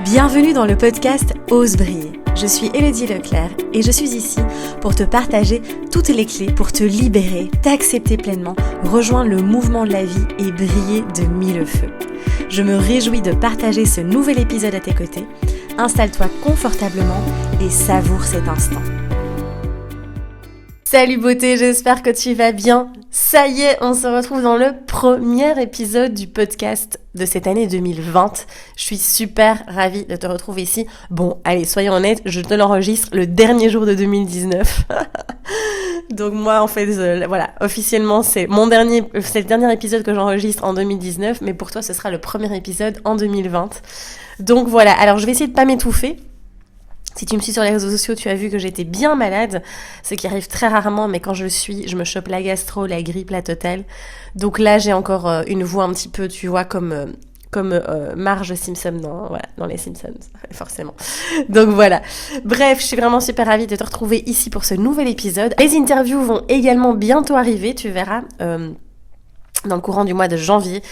Bienvenue dans le podcast Ose briller. Je suis Élodie Leclerc et je suis ici pour te partager toutes les clés pour te libérer, t'accepter pleinement, rejoindre le mouvement de la vie et briller de mille feux. Je me réjouis de partager ce nouvel épisode à tes côtés. Installe-toi confortablement et savoure cet instant. Salut beauté, j'espère que tu vas bien. Ça y est, on se retrouve dans le premier épisode du podcast de cette année 2020. Je suis super ravie de te retrouver ici. Bon, allez, soyons honnêtes, je te l'enregistre le dernier jour de 2019. Donc moi, en fait, voilà, officiellement, c'est le dernier épisode que j'enregistre en 2019, mais pour toi, ce sera le premier épisode en 2020. Donc voilà, alors je vais essayer de pas m'étouffer. Si tu me suis sur les réseaux sociaux, tu as vu que j'étais bien malade, ce qui arrive très rarement, mais quand je me chope la gastro, la grippe, la totale. Donc là, j'ai encore une voix un petit peu, tu vois, comme Marge Simpson dans les Simpsons, forcément. Donc voilà. Bref, je suis vraiment super ravie de te retrouver ici pour ce nouvel épisode. Les interviews vont également bientôt arriver, tu verras. Dans le courant du mois de janvier.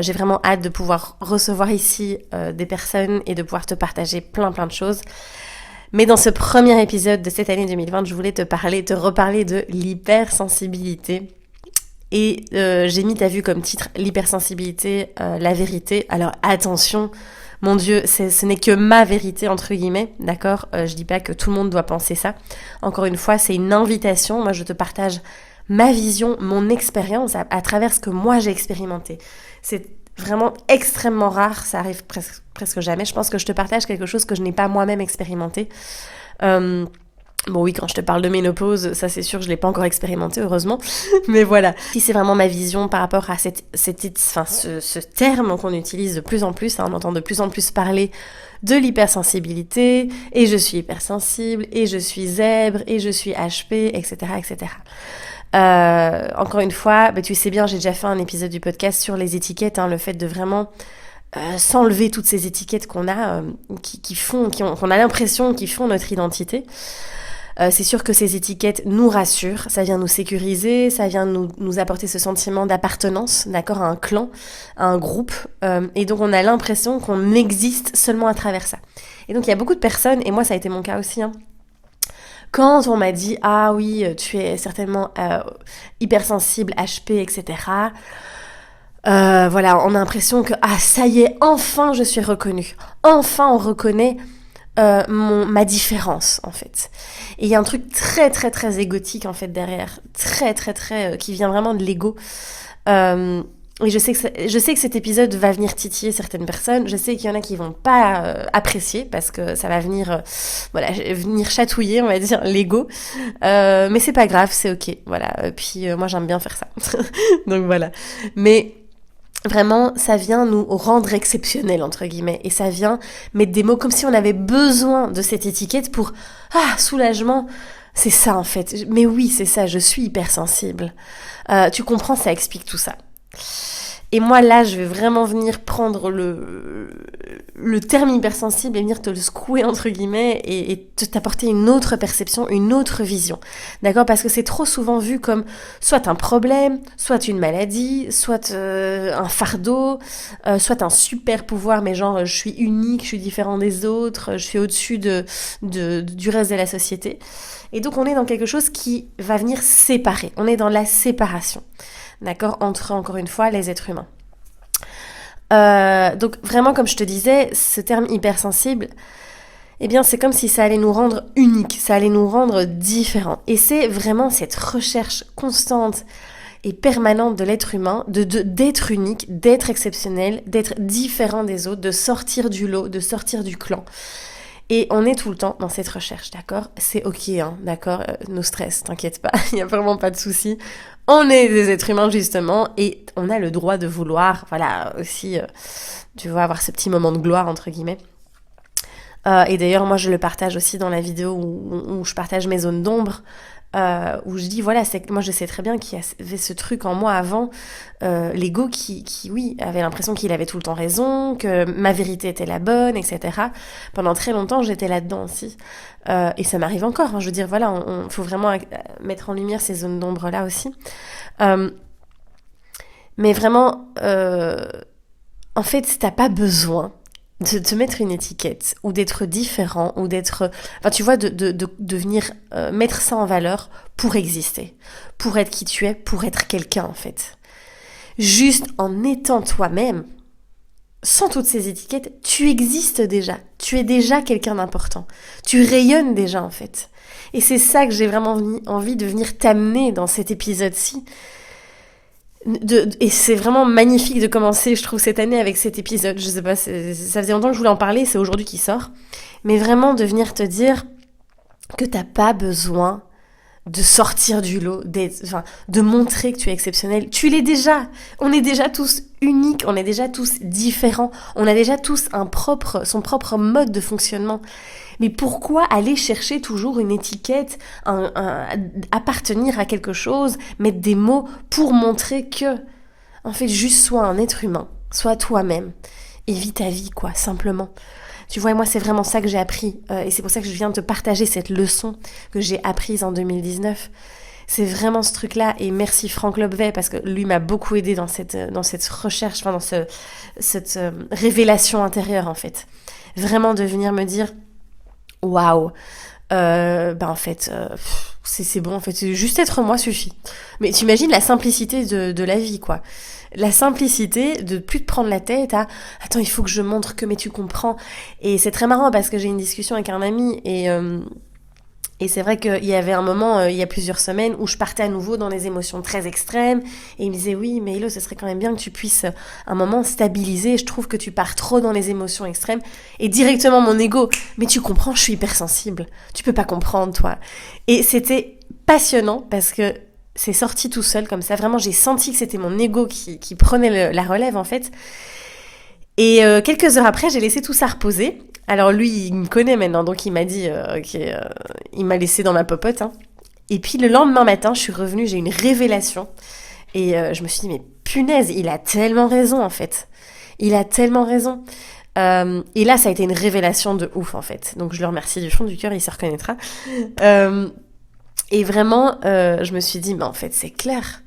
J'ai vraiment hâte de pouvoir recevoir ici des personnes et de pouvoir te partager plein de choses. Mais dans ce premier épisode de cette année 2020, je voulais te reparler de l'hypersensibilité. Et j'ai mis, t'as vu comme titre, l'hypersensibilité, la vérité. Alors attention, mon Dieu, ce n'est que ma vérité, entre guillemets, d'accord ? Je dis pas que tout le monde doit penser ça. Encore une fois, c'est une invitation. Moi, je te partage ma vision, mon expérience à travers ce que moi j'ai expérimenté. C'est vraiment extrêmement rare, ça arrive presque jamais. Je pense que je te partage quelque chose que je n'ai pas moi-même expérimenté. Bon oui, quand je te parle de ménopause, ça c'est sûr, je l'ai pas encore expérimenté, heureusement. Mais voilà, si c'est vraiment ma vision par rapport à ce terme qu'on utilise de plus en plus, on entend de plus en plus parler de l'hypersensibilité, et je suis hypersensible, et je suis zèbre, et je suis HP, etc., etc. Encore une fois, tu sais bien, j'ai déjà fait un épisode du podcast sur les étiquettes, le fait de vraiment s'enlever toutes ces étiquettes qu'on a, qu'on a l'impression qui font notre identité. C'est sûr que ces étiquettes nous rassurent, ça vient nous sécuriser, ça vient nous apporter ce sentiment d'appartenance, d'accord, à un clan, à un groupe, et donc on a l'impression qu'on existe seulement à travers ça. Et donc il y a beaucoup de personnes, et moi ça a été mon cas aussi, quand on m'a dit « Ah oui, tu es certainement hypersensible, HP, etc. » Voilà, on a l'impression que « Ah, ça y est, enfin je suis reconnue. Enfin on reconnaît ma différence, en fait. » Et il y a un truc très, très, très égotique, en fait, derrière. Très, très, très... qui vient vraiment de l'ego. Et je sais que cet épisode va venir titiller certaines personnes. Je sais qu'il y en a qui vont pas apprécier parce que ça va venir chatouiller, on va dire, l'ego. Mais c'est pas grave, c'est ok. Voilà. Puis moi j'aime bien faire ça. Donc voilà. Mais vraiment, ça vient nous rendre exceptionnels, entre guillemets. Et ça vient mettre des mots comme si on avait besoin de cette étiquette pour soulagement. C'est ça en fait. Mais oui, c'est ça. Je suis hypersensible. Tu comprends, ça explique tout ça. Et moi là je vais vraiment venir prendre le terme hypersensible et venir te le secouer entre guillemets et t'apporter une autre perception, une autre vision, d'accord, parce que c'est trop souvent vu comme soit un problème, soit une maladie, soit un fardeau, soit un super pouvoir, mais genre je suis unique, je suis différent des autres, je suis au-dessus du reste de la société. Et donc on est dans quelque chose qui va venir séparer, on est dans la séparation. D'accord, entre, encore une fois, les êtres humains. Donc vraiment, comme je te disais, ce terme hypersensible, eh bien, c'est comme si ça allait nous rendre uniques, ça allait nous rendre différents. Et c'est vraiment cette recherche constante et permanente de l'être humain, d'être unique, d'être exceptionnel, d'être différent des autres, de sortir du lot, de sortir du clan. Et on est tout le temps dans cette recherche, d'accord ? C'est ok, d'accord ? No stress, t'inquiète pas, il n'y a vraiment pas de souci. On est des êtres humains, justement, et on a le droit de vouloir, voilà, aussi, tu vois, avoir ce petit moment de gloire, entre guillemets. Et d'ailleurs, moi, je le partage aussi dans la vidéo où je partage mes zones d'ombre, où je dis, voilà, c'est que moi, je sais très bien qu'il y avait ce truc en moi avant, l'ego qui, oui, avait l'impression qu'il avait tout le temps raison, que ma vérité était la bonne, etc. Pendant très longtemps, j'étais là-dedans aussi. Et ça m'arrive encore, je veux dire, voilà, faut vraiment mettre en lumière ces zones d'ombre-là aussi. Mais vraiment, en fait, t'as pas besoin de te mettre une étiquette ou d'être différent ou d'être... Enfin, tu vois, de venir mettre ça en valeur pour exister, pour être qui tu es, pour être quelqu'un en fait. Juste en étant toi-même, sans toutes ces étiquettes, tu existes déjà. Tu es déjà quelqu'un d'important. Tu rayonnes déjà en fait. Et c'est ça que j'ai vraiment envie de venir t'amener dans cet épisode-ci. Et c'est vraiment magnifique de commencer, je trouve, cette année avec cet épisode. Je sais pas, ça faisait longtemps que je voulais en parler, c'est aujourd'hui qu'il sort. Mais vraiment de venir te dire que t'as pas besoin de sortir du lot, de montrer que tu es exceptionnel. Tu l'es déjà. On est déjà tous uniques, on est déjà tous différents. On a déjà tous son propre mode de fonctionnement. Mais pourquoi aller chercher toujours une étiquette, appartenir à quelque chose, mettre des mots pour montrer que, en fait, juste sois un être humain, sois toi-même et vis ta vie, quoi, simplement. Tu vois, moi, c'est vraiment ça que j'ai appris. Et c'est pour ça que je viens de te partager cette leçon que j'ai apprise en 2019. C'est vraiment ce truc-là. Et merci Franck Lobvet, parce que lui m'a beaucoup aidé dans cette recherche, enfin, dans cette révélation intérieure, en fait. Vraiment de venir me dire, waouh, en fait, c'est bon, en fait, juste être moi suffit. Mais t'imagines la simplicité de la vie, quoi. La simplicité de plus te prendre la tête à attends, il faut que je montre que, mais tu comprends. Et c'est très marrant parce que j'ai une discussion avec un ami et c'est vrai qu'il y avait un moment, il y a plusieurs semaines, où je partais à nouveau dans des émotions très extrêmes. Et il me disait, oui, mais Hello, ce serait quand même bien que tu puisses un moment stabiliser. Je trouve que tu pars trop dans les émotions extrêmes. Et directement, mon ego, mais tu comprends, je suis hypersensible. Tu peux pas comprendre, toi. Et c'était passionnant parce que c'est sorti tout seul comme ça. Vraiment, j'ai senti que c'était mon ego qui prenait la relève, en fait. Et quelques heures après, j'ai laissé tout ça reposer. Alors lui, il me connaît maintenant, donc il m'a dit, il m'a laissé dans ma popote. Hein. Et puis le lendemain matin, je suis revenue, j'ai eu une révélation. Et je me suis dit, mais punaise, il a tellement raison, en fait. Il a tellement raison. Et là, ça a été une révélation de ouf, en fait. Donc je le remercie du fond du cœur, il se reconnaîtra. Et vraiment, je me suis dit, mais en fait, c'est clair.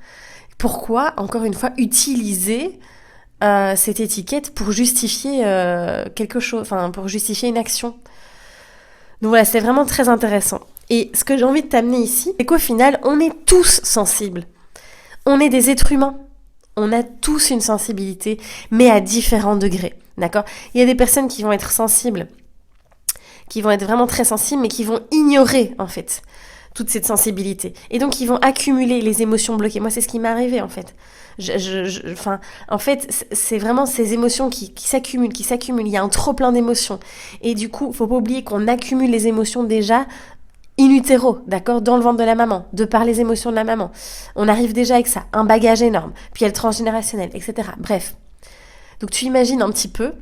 Pourquoi, encore une fois, utiliser cette étiquette pour justifier quelque chose, enfin, pour justifier une action. Donc voilà, c'est vraiment très intéressant. Et ce que j'ai envie de t'amener ici, c'est qu'au final, on est tous sensibles. On est des êtres humains. On a tous une sensibilité, mais à différents degrés. D'accord ? Il y a des personnes qui vont être sensibles, qui vont être vraiment très sensibles, mais qui vont ignorer, en fait, toute cette sensibilité. Et donc, ils vont accumuler les émotions bloquées. Moi, c'est ce qui m'est arrivé, en fait. En fait, c'est vraiment ces émotions qui s'accumulent. Il y a un trop plein d'émotions. Et du coup, faut pas oublier qu'on accumule les émotions déjà in utero, d'accord, dans le ventre de la maman, de par les émotions de la maman. On arrive déjà avec ça, un bagage énorme. Puis il y a le transgénérationnel, etc. Bref. Donc, tu imagines un petit peu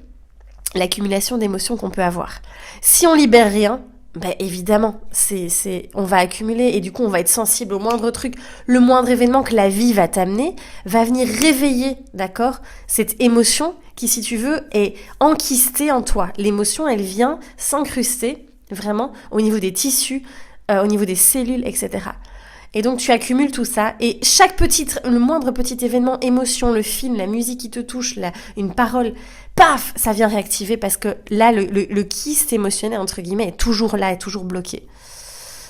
l'accumulation d'émotions qu'on peut avoir. Si on libère rien, évidemment, on va accumuler et du coup on va être sensible au moindre truc, le moindre événement que la vie va t'amener, va venir réveiller, d'accord, cette émotion qui, si tu veux, est enquistée en toi. L'émotion, elle vient s'incruster vraiment au niveau des tissus, au niveau des cellules, etc. Et donc tu accumules tout ça et le moindre petit événement, émotion, le film, la musique qui te touche, une parole, paf, ça vient réactiver parce que là, le kyste émotionnel, entre guillemets, est toujours là, est toujours bloqué.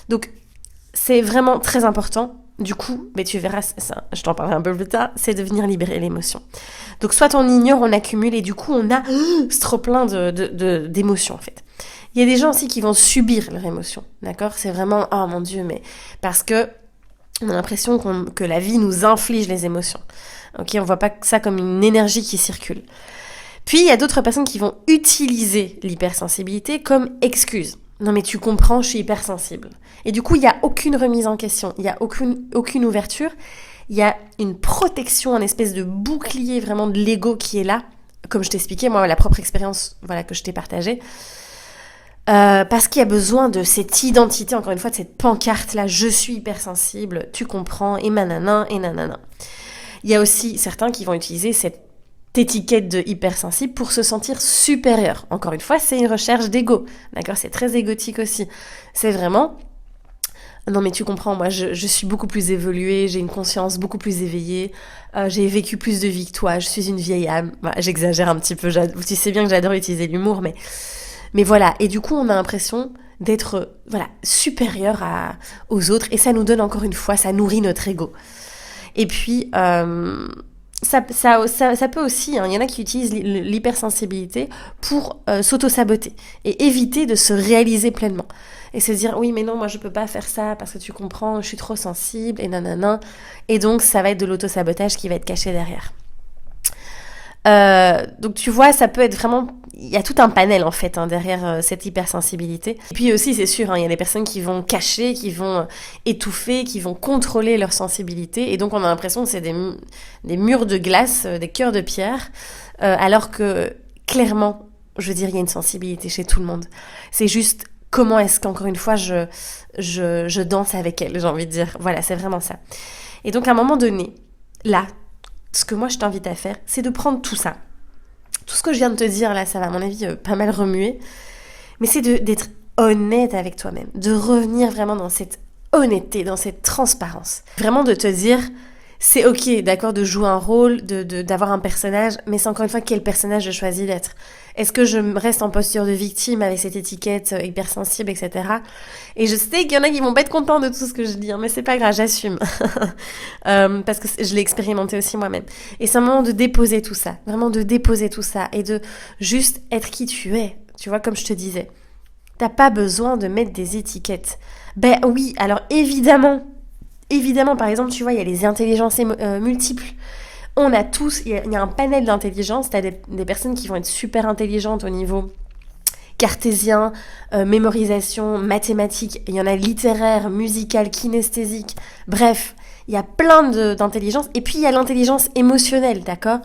Donc, c'est vraiment très important. Du coup, mais tu verras, ça, je t'en parlerai un peu plus tard, c'est de venir libérer l'émotion. Donc, soit on ignore, on accumule et du coup, on a trop plein d'émotions, en fait. Il y a des gens aussi qui vont subir leur émotion, d'accord ? C'est vraiment, oh mon Dieu, mais parce que on a l'impression que la vie nous inflige les émotions. Ok, on voit pas ça comme une énergie qui circule. Puis, il y a d'autres personnes qui vont utiliser l'hypersensibilité comme excuse. Non mais tu comprends, je suis hypersensible. Et du coup, il n'y a aucune remise en question, il n'y a aucune ouverture. Il y a une protection, une espèce de bouclier vraiment de l'ego qui est là. Comme je t'expliquais, moi, la propre expérience que je t'ai partagée. Parce qu'il y a besoin de cette identité, encore une fois, de cette pancarte-là, je suis hypersensible, tu comprends, et nanana, et nanana. Il y a aussi certains qui vont utiliser cette étiquette de hypersensible pour se sentir supérieur. Encore une fois, c'est une recherche d'ego, d'accord ? C'est très égotique aussi. C'est vraiment Non mais tu comprends, moi je suis beaucoup plus évoluée, j'ai une conscience beaucoup plus éveillée, j'ai vécu plus de vie que toi, je suis une vieille âme. Voilà, j'exagère un petit peu, tu sais bien que j'adore utiliser l'humour, mais voilà. Et du coup on a l'impression d'être voilà supérieur aux autres et ça nous donne encore une fois, ça nourrit notre ego. Et puis ça peut aussi, hein, il y en a qui utilisent l'hypersensibilité pour s'auto-saboter et éviter de se réaliser pleinement. Et se dire, oui, mais non, moi je peux pas faire ça parce que tu comprends, je suis trop sensible, et nanana. Et donc, ça va être de l'auto-sabotage qui va être caché derrière. Donc tu vois, ça peut être vraiment... Il y a tout un panel en fait derrière cette hypersensibilité. Et puis aussi, c'est sûr, il y a des personnes qui vont cacher, qui vont étouffer, qui vont contrôler leur sensibilité. Et donc on a l'impression que c'est des murs de glace, des cœurs de pierre, alors que clairement, je veux dire, il y a une sensibilité chez tout le monde. C'est juste comment est-ce qu'encore une fois je danse avec elle, j'ai envie de dire. Voilà, c'est vraiment ça. Et donc à un moment donné, là, ce que moi je t'invite à faire, c'est de prendre tout ça. Tout ce que je viens de te dire là, ça va à mon avis pas mal remuer. Mais c'est d'être honnête avec toi-même. De revenir vraiment dans cette honnêteté, dans cette transparence. Vraiment de te dire, c'est ok, d'accord, de jouer un rôle, d'avoir un personnage, mais c'est encore une fois quel personnage je choisis d'être. Est-ce que je reste en posture de victime avec cette étiquette hypersensible, etc. Et je sais qu'il y en a qui vont pas être contents de tout ce que je dis, mais c'est pas grave, j'assume. Parce que je l'ai expérimenté aussi moi-même. Et c'est un moment de déposer tout ça, vraiment de déposer tout ça et de juste être qui tu es. Tu vois, comme je te disais, t'as pas besoin de mettre des étiquettes. Ben oui, alors évidemment, par exemple, tu vois, il y a les intelligences multiples. On a tous, il y a un panel d'intelligence, t'as des personnes qui vont être super intelligentes au niveau cartésien, mémorisation, mathématiques, il y en a littéraire, musical, kinesthésique, bref, il y a plein d'intelligence, et puis il y a l'intelligence émotionnelle, d'accord ?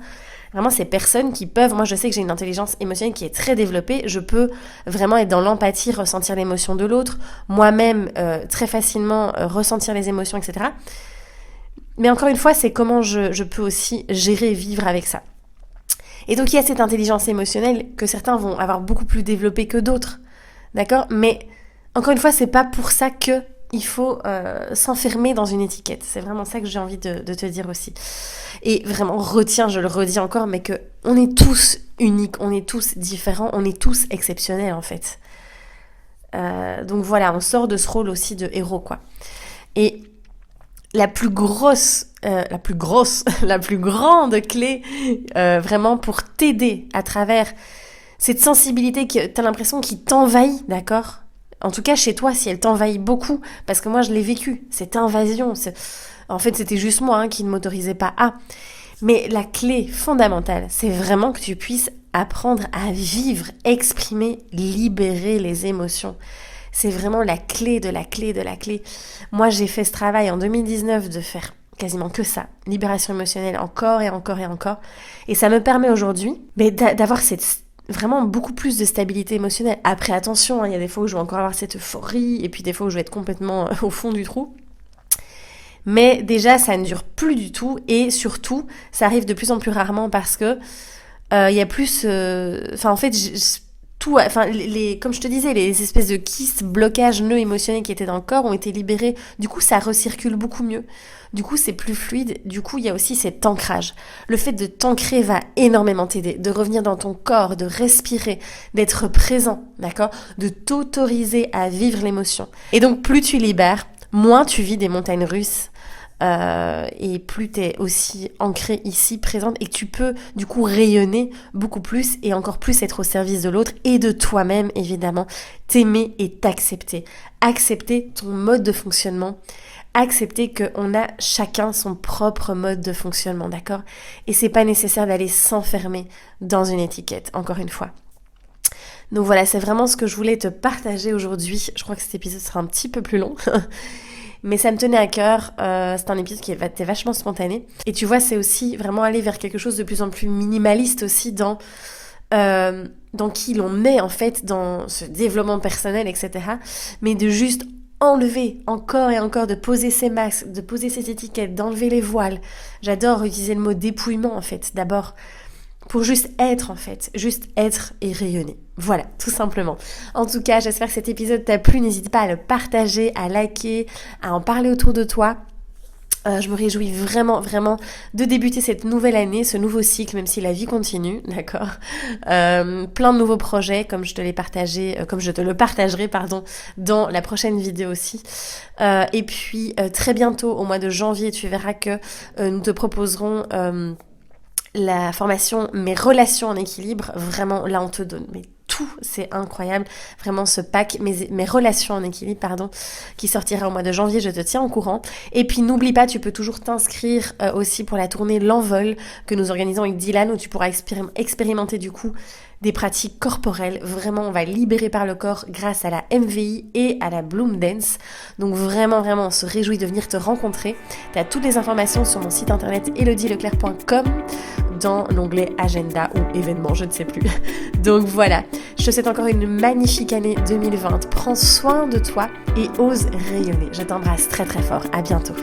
Vraiment, ces personnes qui peuvent, moi je sais que j'ai une intelligence émotionnelle qui est très développée, je peux vraiment être dans l'empathie, ressentir l'émotion de l'autre, moi-même très facilement ressentir les émotions, etc. Mais encore une fois, c'est comment je peux aussi gérer et vivre avec ça. Et donc il y a cette intelligence émotionnelle que certains vont avoir beaucoup plus développée que d'autres, d'accord ? Mais encore une fois, c'est pas pour ça que il faut s'enfermer dans une étiquette. C'est vraiment ça que j'ai envie de te dire aussi. Et vraiment, retiens, je le redis encore, mais que on est tous uniques, on est tous différents, on est tous exceptionnels en fait. Donc voilà, on sort de ce rôle aussi de héros, quoi. Et la plus grande clé vraiment pour t'aider à travers cette sensibilité que t'as l'impression qui t'envahit, d'accord ? En tout cas chez toi, si elle t'envahit beaucoup, parce que moi je l'ai vécu, cette invasion, en fait c'était juste moi qui ne m'autorisais pas à. Mais la clé fondamentale, c'est vraiment que tu puisses apprendre à vivre, exprimer, libérer les émotions. C'est vraiment la clé de la clé de la clé. Moi, j'ai fait ce travail en 2019 de faire quasiment que ça. Libération émotionnelle encore et encore et encore. Et ça me permet aujourd'hui d'avoir vraiment beaucoup plus de stabilité émotionnelle. Après, attention, il y a des fois où je vais encore avoir cette euphorie et puis des fois où je vais être complètement au fond du trou. Mais déjà, ça ne dure plus du tout et surtout, ça arrive de plus en plus rarement parce que il y a plus... en fait, comme je te disais, les espèces de kystes, blocages, nœuds émotionnels qui étaient dans le corps ont été libérés. Du coup, ça recircule beaucoup mieux. Du coup, c'est plus fluide. Du coup, il y a aussi cet ancrage. Le fait de t'ancrer va énormément t'aider. De revenir dans ton corps, de respirer, d'être présent, d'accord ? De t'autoriser à vivre l'émotion. Et donc, plus tu libères, moins tu vis des montagnes russes. Et plus t'es aussi ancrée ici, présente, et que tu peux du coup rayonner beaucoup plus et encore plus être au service de l'autre et de toi-même évidemment, t'aimer et t'accepter, accepter ton mode de fonctionnement, accepter qu'on a chacun son propre mode de fonctionnement, d'accord ? Et c'est pas nécessaire d'aller s'enfermer dans une étiquette, encore une fois. Donc voilà, c'est vraiment ce que je voulais te partager aujourd'hui. Je crois que cet épisode sera un petit peu plus long. Mais ça me tenait à cœur, c'est un épisode qui était vachement spontané. Et tu vois, c'est aussi vraiment aller vers quelque chose de plus en plus minimaliste aussi dans qui l'on est en fait, dans ce développement personnel, etc. Mais de juste enlever encore et encore, de poser ces masques, de poser ces étiquettes, d'enlever les voiles. J'adore utiliser le mot dépouillement en fait, d'abord. pour juste être en fait, juste être et rayonner. Voilà, tout simplement. En tout cas, j'espère que cet épisode t'a plu. N'hésite pas à le partager, à liker, à en parler autour de toi. Je me réjouis vraiment, vraiment de débuter cette nouvelle année, ce nouveau cycle, même si la vie continue, d'accord. Plein de nouveaux projets, comme je te le partagerai, dans la prochaine vidéo aussi. Et puis très bientôt, au mois de janvier, tu verras que nous te proposerons la formation Mes relations en équilibre. Vraiment, là, on te donne tout, c'est incroyable, vraiment ce pack, mes relations en équilibre, qui sortira au mois de janvier, je te tiens au courant. Et puis n'oublie pas, tu peux toujours t'inscrire aussi pour la tournée L'Envol que nous organisons avec Dylan, où tu pourras expérimenter du coup des pratiques corporelles. Vraiment, on va libérer par le corps grâce à la MVI et à la Bloom Dance. Donc vraiment, vraiment, on se réjouit de venir te rencontrer. Tu as toutes les informations sur mon site internet elodieleclerc.com dans l'onglet agenda ou événements, je ne sais plus. Donc voilà, je te souhaite encore une magnifique année 2020. Prends soin de toi et ose rayonner. Je t'embrasse très très fort. À bientôt.